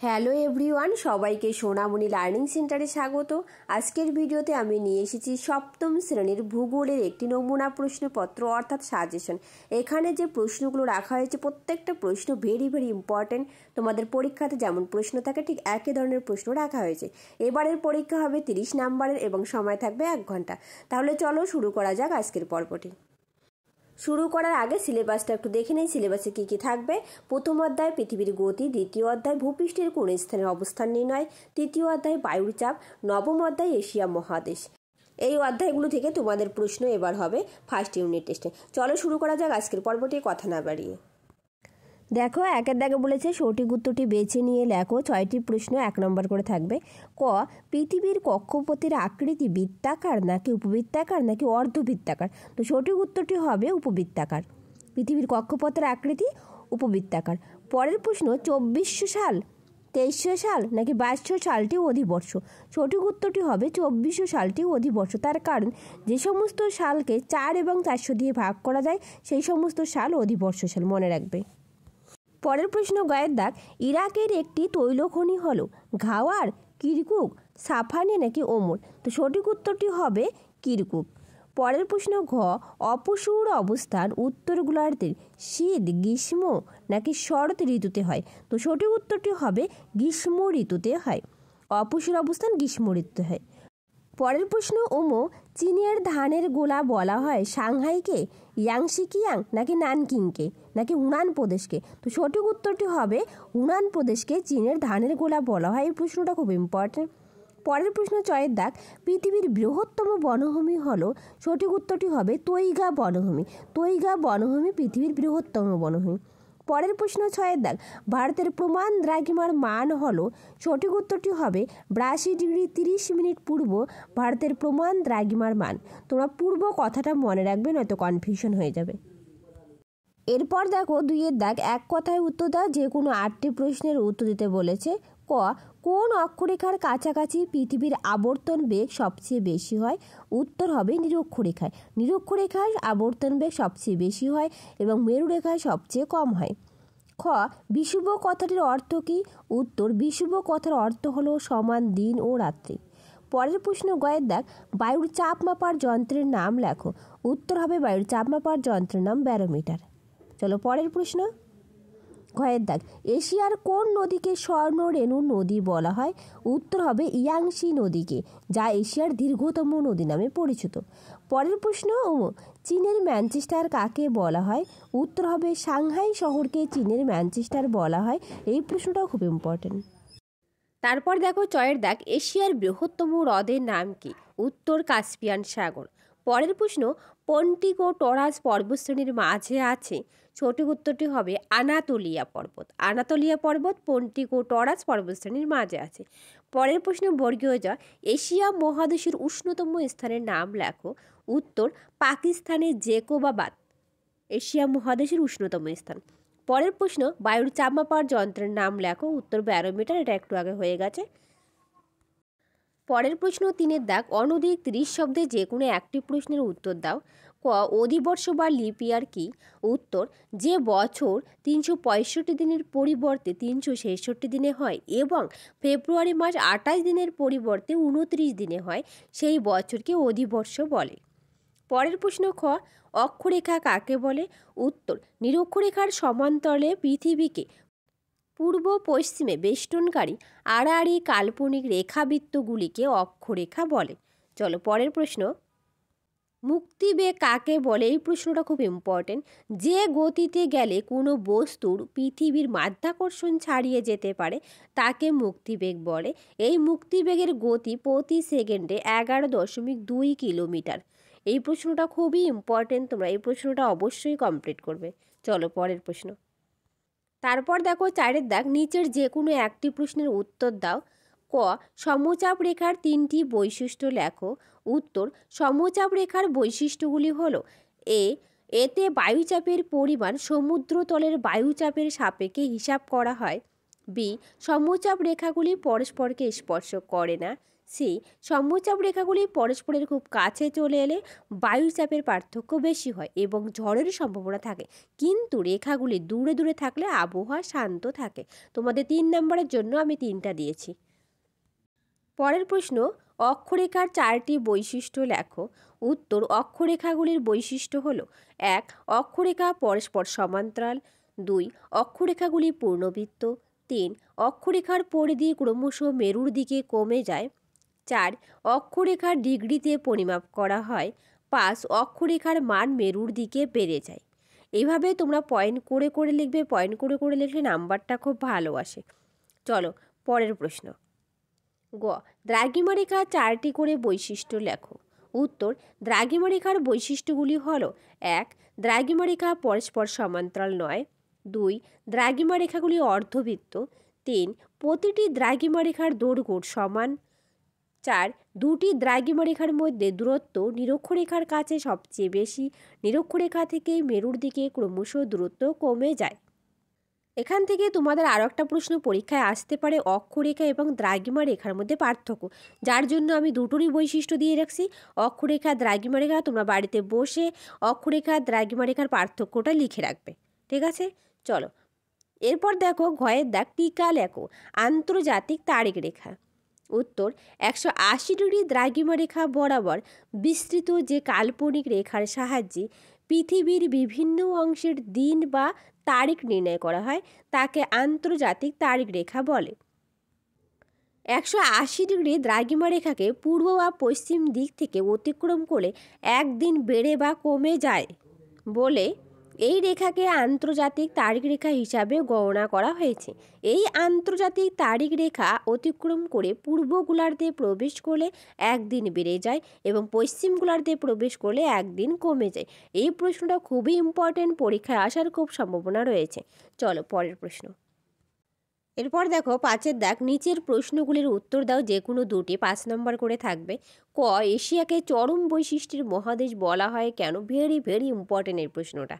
Hello everyone, সবাইকে সোনামণি learning সেন্টারে স্বাগত। আজকের ভিডিওতে আমি নিয়ে এসেছি সপ্তম শ্রেণীর ভূগোলের একটি নমুনা প্রশ্নপত্র অর্থাৎ সাজেশন। এখানে যে প্রশ্নগুলো রাখা হয়েছে প্রত্যেকটা প্রশ্ন ভেরি ইম্পর্টেন্ট। তোমাদের পরীক্ষাতে যেমন প্রশ্ন থাকে ঠিক একই ধরনের প্রশ্ন রাখা হয়েছে। এবারের পরীক্ষা হবে 30 নাম্বারের এবং সময় থাকবে 1 ঘন্টা। তাহলে চলো শুরু করা যাক আজকের পর্বটি। শুরু করার আগে সিলেবাসটা একটু দেখে নেই। সিলেবাসে কী কী থাকবে। প্রথম অধ্যায় পৃথিবীর গতি, দ্বিতীয় অধ্যায় ভূপৃষ্ঠের কোন স্থানের অবস্থান নির্ণয়, তৃতীয় অধ্যায় বায়ুর চাপ, নবম অধ্যায় এশিয়া মহাদেশ। এই অধ্যায়গুলো থেকে তোমাদের প্রশ্ন এবার হবে ফার্স্ট ইউনিট টেস্টে। চলো শুরু করা যাক আজকের পর্বটি, কথা না বাড়িয়ে। দেখো, একের দাগে বলেছে সঠিক উত্তরটি বেছে নিয়ে লেখো। 6টি প্রশ্ন 1 নম্বর করে থাকবে। ক, পৃথিবীর কক্ষপথের আকৃতি বৃত্তাকার নাকি উপবৃত্তাকার নাকি অর্ধবৃত্তাকার? তো সঠিক উত্তরটি হবে উপবৃত্তাকার। পৃথিবীর কক্ষপথের আকৃতি উপবৃত্তাকার। পরের প্রশ্ন, 2400 সাল, 2300 সাল নাকি 2200 সালটি অধিবর্ষ? সঠিক উত্তরটি হবে 2400 সালটি অধিবর্ষ। তার কারণ যে সমস্ত সালকে 4 এবং 400 দিয়ে ভাগ করা যায় সেই সমস্ত সাল অধিবর্ষ সাল, মনে রাখবে। পরের প্রশ্ন, গয়ের দাগ, ইরাকের একটি তৈলখনি হলো ঘাওয়ার, কিরকুক, সাফানি নাকি ওমর? তো সঠিক উত্তরটি হবে কিরকুক। পরের প্রশ্ন, ঘ, অপসৌর অবস্থান উত্তর গোলার্ধের শীত, গ্রীষ্ম নাকি শরৎ ঋতুতে হয়? তো সঠিক উত্তরটি হবে গ্রীষ্ম ঋতুতে হয়। অপসৌর অবস্থান গ্রীষ্ম ঋতুতে হয়। পরের প্রশ্ন, ওমো, চীনের ধানের গোলা বলা হয় সাংহাইকে, ইয়াংশিকিয়াং নাকি নানকিংকে নাকি হুনান প্রদেশকে? তো সঠিক উত্তরটি হবে হুনান প্রদেশকে চীনের ধানের গোলা বলা হয়। এই প্রশ্নটা খুব ইম্পর্টেন্ট। পরের প্রশ্ন, 6 দাগ, পৃথিবীর বৃহত্তম বনভূমি হলো, সঠিক উত্তরটি হবে তৈগা বনভূমি। তৈগা বনভূমি পৃথিবীর বৃহত্তম বনভূমি। পরের প্রশ্ন, 6 দাগ, ভারতের প্রমাণ দ্রাঘিমার মান হলো, সঠিক উত্তরটি হবে 82 ডিগ্রি 30 মিনিট পূর্ব ভারতের প্রমাণ দ্রাঘিমার মান। তোমরা পূর্ব কথাটা মনে রাখবে, নয়তো কনফিউশন হয়ে যাবে। এরপর দেখো 2 দাগ, এক কথায় উত্তর দাও। যে কোনো 8টি প্রশ্নের উত্তর দিতে বলেছে। ক, কোন অক্ষরেখার কাছাকাছি পৃথিবীর আবর্তন বেগ সবচেয়ে বেশি হয়? উত্তর হবে নিরক্ষরেখায়। নিরক্ষরেখায় আবর্তন বেগ সবচেয়ে বেশি হয় এবং মেরুরেখায় সবচেয়ে কম হয়। খ, বিষুব কথাটির অর্থ কী? উত্তর, বিষুব কথার অর্থ হলো সমান দিন ও রাত্রি। পরের প্রশ্ন, গয়ের দাগ, বায়ুর চাপ মাপার যন্ত্রের নাম লেখো। উত্তর হবে বায়ুর চাপ মাপার যন্ত্রের নাম ব্যারোমিটার। চলো পরের প্রশ্ন, ঘয়ের দাগ, এশিয়ার কোন নদীকে স্বর্ণরেণু নদী বলা হয়? উত্তর হবে ইয়াংশি নদীকে, যা এশিয়ার দীর্ঘতম নদী নামে পরিচিত। পরের প্রশ্ন, চীনের ম্যানচেস্টার কাকে বলা হয়? উত্তর হবে সাংহাই শহরকে চীনের ম্যানচেস্টার বলা হয়। এই প্রশ্নটাও খুব ইম্পর্টেন্ট। তারপর দেখো 6 দাগ, এশিয়ার বৃহত্তম হ্রদের নাম কি? উত্তর কাস্পিয়ান সাগর। পরের প্রশ্ন, পন্টিক ও টরাস পর্বতশ্রেণীর মাঝে আছে? সঠিক উত্তরটি হবে আনাতোলিয়া পর্বত। আনাতোলিয়া পর্বত পন্টিক ও টরাস পর্বতশ্রেণীর মাঝে আছে। পরের প্রশ্ন, বর্গীয় জ, এশিয়া মহাদেশের উষ্ণতম স্থানের নাম লেখো। উত্তর, পাকিস্তানের জেকোবাবাদ এশিয়া মহাদেশের উষ্ণতম স্থান। পরের প্রশ্ন, বায়ুর চাপ মাপার যন্ত্রের নাম লেখো। উত্তর ব্যারোমিটার, এটা একটু আগে হয়ে গেছে। পরের প্রশ্ন 3 দাগ, অনধিক 30 শব্দে যে কোনো একটি প্রশ্নের উত্তর দাও। ক, অধিবর্ষ বা লিপ ইয়ার কি? উত্তর, যে বছর 365 দিনের পরিবর্তে 366 দিনে হয় এবং ফেব্রুয়ারি মাস 28 দিনের পরিবর্তে 29 দিনে হয় সেই বছরকে অধিবর্ষ বলে। পরের প্রশ্ন, খ, অক্ষরেখা কাকে বলে? উত্তর, নিরক্ষরেখার সমান্তরালে পৃথিবীকে পূর্ব পশ্চিমে বেষ্টনকারী আড়াআড়ি কাল্পনিক রেখাবৃত্তগুলিকে অক্ষরেখা বলে। চলো পরের প্রশ্ন, মুক্তিবেগ কাকে বলে? এই প্রশ্নটা খুব ইম্পর্টেন্ট। যে গতিতে গেলে কোনো বস্তুর পৃথিবীর মাধ্যাকর্ষণ ছাড়িয়ে যেতে পারে তাকে মুক্তিবেগ বলে। এই মুক্তিবেগের গতি প্রতি সেকেন্ডে 11.2 কিলোমিটার। এই প্রশ্নটা খুবই ইম্পর্টেন্ট, তোমরা এই প্রশ্নটা অবশ্যই কমপ্লিট করবে। চলো পরের প্রশ্ন। তারপর দেখো 4 দাগ, নিচের যে কোনো একটি প্রশ্নের উত্তর দাও। ক, সমচাপ রেখার 3টি বৈশিষ্ট্য লেখো। উত্তর, সমচাপ রেখার বৈশিষ্ট্যগুলি হলো, এতে বায়ুচাপের পরিমাণ সমুদ্রতলের বায়ুচাপের সাপেক্ষে হিসাব করা হয়। বি, সমচাপ রেখাগুলি পরস্পরকে স্পর্শ করে না। সি, সম্মুচাপ রেখাগুলি পরস্পরের খুব কাছে চলে এলে বায়ুচাপের পার্থক্য বেশি হয় এবং ঝড়ের সম্ভাবনা থাকে, কিন্তু রেখাগুলি দূরে দূরে থাকলে আবহাওয়া শান্ত থাকে। তোমাদের 3 নম্বরের জন্য আমি 3টা দিয়েছি। পরের প্রশ্ন, অক্ষরেখার 4টি বৈশিষ্ট্য লেখো। উত্তর, অক্ষরেখাগুলির বৈশিষ্ট্য হলো: 1. অক্ষরেখা পরস্পর সমান্তরাল। 2. অক্ষরেখাগুলি পূর্ণবৃত্ত। 3. অক্ষরেখার পরিধি ক্রমশ মেরুর দিকে কমে যায়। 4. অক্ষরেখার ডিগ্রিতে পরিমাপ করা হয়। 5. অক্ষরেখার মান মেরুর দিকে বেড়ে যায়। এইভাবে তোমরা পয়েন্ট করে করে লিখবে। পয়েন্ট করে করে লিখলে নাম্বারটা খুব ভালো আসে। চলো পরের প্রশ্ন। গ, দ্রাঘিমা রেখার 4টি করে বৈশিষ্ট্য লেখো। উত্তর, দ্রাঘিমা রেখার বৈশিষ্ট্যগুলি হলো: 1. দ্রাঘিমা রেখা পরস্পর সমান্তরাল নয়। 2. দ্রাঘিমা রেখাগুলি অর্ধবৃত্ত। 3. প্রতিটি দ্রাঘিমা রেখার দৈর্ঘ্য সমান। 4. দুটি দ্রাঘিমা রেখার মধ্যে দূরত্ব নিরক্ষরেখার কাছে সবচেয়ে বেশি। নিরক্ষরেখা থেকে মেরুর দিকে ক্রমশ দূরত্ব কমে যায়। এখান থেকে তোমাদের আরও একটা প্রশ্ন পরীক্ষায় আসতে পারে, অক্ষরেখা এবং দ্রাঘিমা রেখার মধ্যে পার্থক্য, যার জন্য আমি দুটোরই বৈশিষ্ট্য দিয়ে রাখছি। অক্ষরেখা, দ্রাঘিমা রেখা, তোমরা বাড়িতে বসে অক্ষরেখা, দ্রাঘিমা রেখার পার্থক্যটা লিখে রাখবে। ঠিক আছে, চলো এরপর দেখো ঘয়ের দাগ, টিকা লেখো। আন্তর্জাতিক তারিখ রেখা। উত্তর, 180 ডিগ্রি দ্রাঘিমা রেখা বরাবর বিস্তৃত যে কাল্পনিক রেখার সাহায্যে পৃথিবীর বিভিন্ন অংশের দিন বা তারিখ নির্ণয় করা হয় তাকে আন্তর্জাতিক তারিখ রেখা বলে। 180 ডিগ্রি দ্রাঘিমা রেখাকে পূর্ব বা পশ্চিম দিক থেকে অতিক্রম করলে একদিন বেড়ে বা কমে যায় বলে এই রেখাকে আন্তর্জাতিক তারিখ রেখা হিসাবে গণনা করা হয়েছে। এই আন্তর্জাতিক তারিখ রেখা অতিক্রম করে পূর্ব গোলার্ধে প্রবেশ করলে একদিন বেড়ে যায় এবং পশ্চিম গোলার্ধে প্রবেশ করলে একদিন কমে যায়। এই প্রশ্নটা খুবই ইম্পর্টেন্ট, পরীক্ষায় আসার খুব সম্ভাবনা রয়েছে। চলো পরের প্রশ্ন। এরপর দেখো 5-এর দাগ, নিচের প্রশ্নগুলির উত্তর দাও, যে কোনো দুটি 5 নম্বর করে থাকবে। ক, এশিয়াকে চরম বৈশিষ্ট্যের মহাদেশ বলা হয় কেন? ভেরি ভেরি ইম্পর্টেন্ট এই প্রশ্নটা।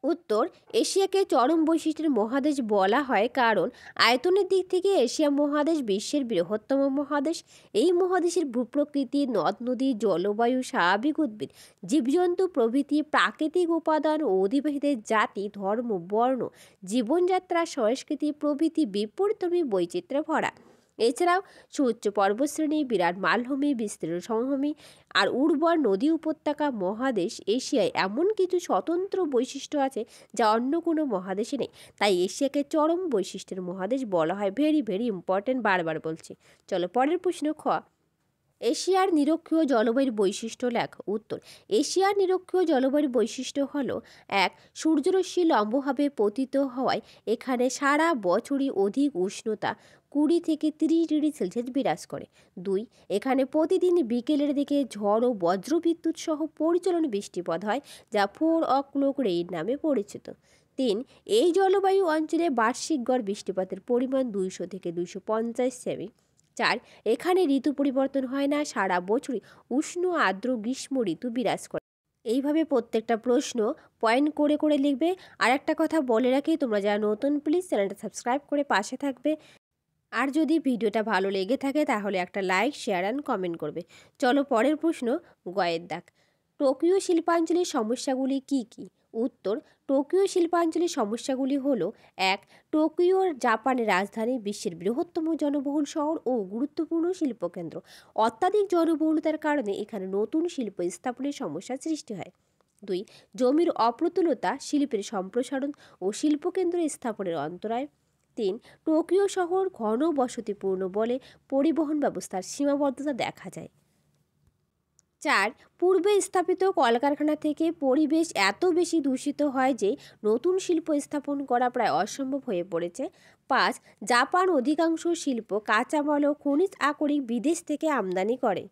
উত্তর, এশিয়াকে চরম বৈশিষ্ট্যের মহাদেশ বলা হয় কারণ আয়তনের দিক থেকে এশিয়া মহাদেশ বিশ্বের বৃহত্তম মহাদেশ। এই মহাদেশের ভূপ্রকৃতি, নদ নদী, জলবায়ু, স্বাভাবিক উদ্ভিদ, জীবজন্তু প্রভৃতি প্রাকৃতিক উপাদান ও অধিবাসীদের জাতি, ধর্ম, বর্ণ, জীবনযাত্রা, সংস্কৃতি প্রভৃতি বিপরীতমী বৈচিত্র্যে ভরা। এছাড়াও সুউচ্চ পর্বতশ্রেণী, বিরাট মালভূমি, বিস্তীর্ণ সমভূমি আর উর্বর নদী উপত্যকা। মহাদেশ এশিয়ায় এমন কিছু স্বতন্ত্র বৈশিষ্ট্য আছে যা অন্য কোনো মহাদেশে নেই, তাই এশিয়াকে চরম বৈশিষ্ট্যের মহাদেশ বলা হয়। ভেরি ভেরি ইম্পর্টেন্ট, বারবার বলছি। চলো পরের প্রশ্ন। খ, এশিয়ার নিরক্ষীয় জলবায়ুর বৈশিষ্ট্য লেখ। উত্তর, এশিয়ার নিরক্ষীয় জলবায়ুর বৈশিষ্ট্য হলো: 1. সূর্যরশ্মি লম্বভাবে পতিত হওয়ায় এখানে সারা বছরই অধিক উষ্ণতা 20 থেকে 30 ডিগ্রি সেলসিয়াস বিরাজ করে। 2. এখানে প্রতিদিন বিকেলের দিকে ঝড় ও বজ্রবিদ্যুৎ সহ পরিচালন বৃষ্টিপাত হয়, যা 4 o'clock রেইন নামে পরিচিত। 3. এই জলবায়ু অঞ্চলে বার্ষিক গড় বৃষ্টিপাতের পরিমাণ 200 থেকে 250 সেমি। 4. এখানে ঋতু পরিবর্তন হয় না, সারা বছরই উষ্ণ আর্দ্র গ্রীষ্ম ঋতু বিরাজ করে। এইভাবে প্রত্যেকটা প্রশ্ন পয়েন্ট করে করে লিখবে। আর একটা কথা বলে রাখি, তোমরা যারা নতুন প্লিজ চ্যানেলটা সাবস্ক্রাইব করে পাশে থাকবে। আর যদি ভিডিওটা ভালো লেগে থাকে তাহলে একটা লাইক, শেয়ার অ্যান্ড কমেন্ট করবে। চলো পরের প্রশ্ন। গয়ের দাগ, টোকিও শিল্পাঞ্চলের সমস্যাগুলি কি কি? উত্তর, টোকিও শিল্পাঞ্চলের সমস্যাগুলি হলো: 1. টোকিও জাপানের রাজধানী, বিশ্বের বৃহত্তম জনবহুল শহর ও গুরুত্বপূর্ণ শিল্পকেন্দ্র। অত্যাধিক জনবহুলতার কারণে এখানে নতুন শিল্প স্থাপনের সমস্যার সৃষ্টি হয়। 2. জমির অপ্রতুলতা, শিল্পের সম্প্রসারণ ও শিল্পকেন্দ্র স্থাপনের অন্তরায়। 3. টোকিও শহর ঘন বসতিপূর্ণ বলে পরিবহন ব্যবস্থার সীমাবদ্ধতা দেখা যায়। 4. পূর্বে স্থাপিত কলকারখানা থেকে পরিবেশ এত বেশি দূষিত হয় যে নতুন শিল্প স্থাপন করা প্রায় অসম্ভব হয়ে পড়েছে। 5. জাপান অধিকাংশ শিল্প, কাঁচামাল ও খনিজ আকরিক বিদেশ থেকে আমদানি করে,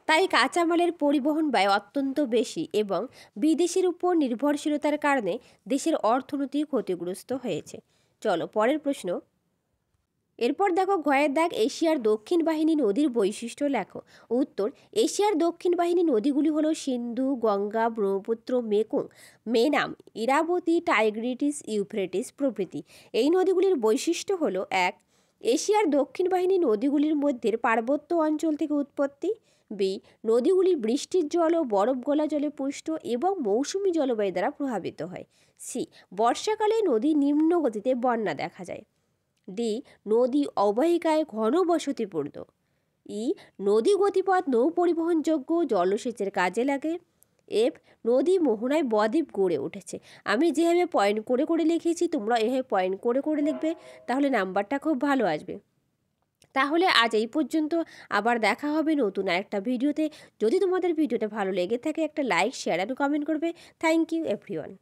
তাই কাঁচামালের পরিবহন ব্যয় অত্যন্ত বেশি এবং বিদেশের উপর নির্ভরশীলতার কারণে দেশের অর্থনীতি ক্ষতিগ্রস্ত হয়েছে। চলো পরের প্রশ্ন। এরপর দেখো ঘয়ের দাগ, এশিয়ার দক্ষিণ বাহিনী নদীর বৈশিষ্ট্য লেখো। উত্তর, এশিয়ার দক্ষিণ বাহিনী নদীগুলি হলো সিন্ধু, গঙ্গা, ব্রহ্মপুত্র, মেকং, মেনাম, ইরাবতী, টাইগ্রিটিস, ইউফ্রেটিস প্রভৃতি। এই নদীগুলির বৈশিষ্ট্য হলো: 1. এশিয়ার দক্ষিণ বাহিনী নদীগুলির মধ্যে পার্বত্য অঞ্চল থেকে উৎপত্তি। বি, নদীগুলি বৃষ্টির জল ও বরফ গলা জলে পুষ্ট এবং মৌসুমী জলবায়ু দ্বারা প্রভাবিত হয়। সি, বর্ষাকালে নদী নিম্ন গতিতে বন্যা দেখা যায়। ডি, নদী অববাহিকায় ঘন বসতিপূর্ণ। ই, নদী গতিপথ নৌ পরিবহনযোগ্য জলসেচের কাজে লাগে। এফ, নদী মোহনায় বদ্বীপ গড়ে উঠেছে। আমি যেভাবে পয়েন্ট করে করে লিখেছি তোমরা এভাবে পয়েন্ট করে করে লিখবে, তাহলে নাম্বারটা খুব ভালো আসবে। তাহলে আজ এই পর্যন্ত, আবার দেখা হবে নতুন আরেকটা ভিডিওতে। যদি তোমাদের ভিডিওটা ভালো লেগে থাকে একটা লাইক, শেয়ার আর কমেন্ট করবে। Thank you everyone.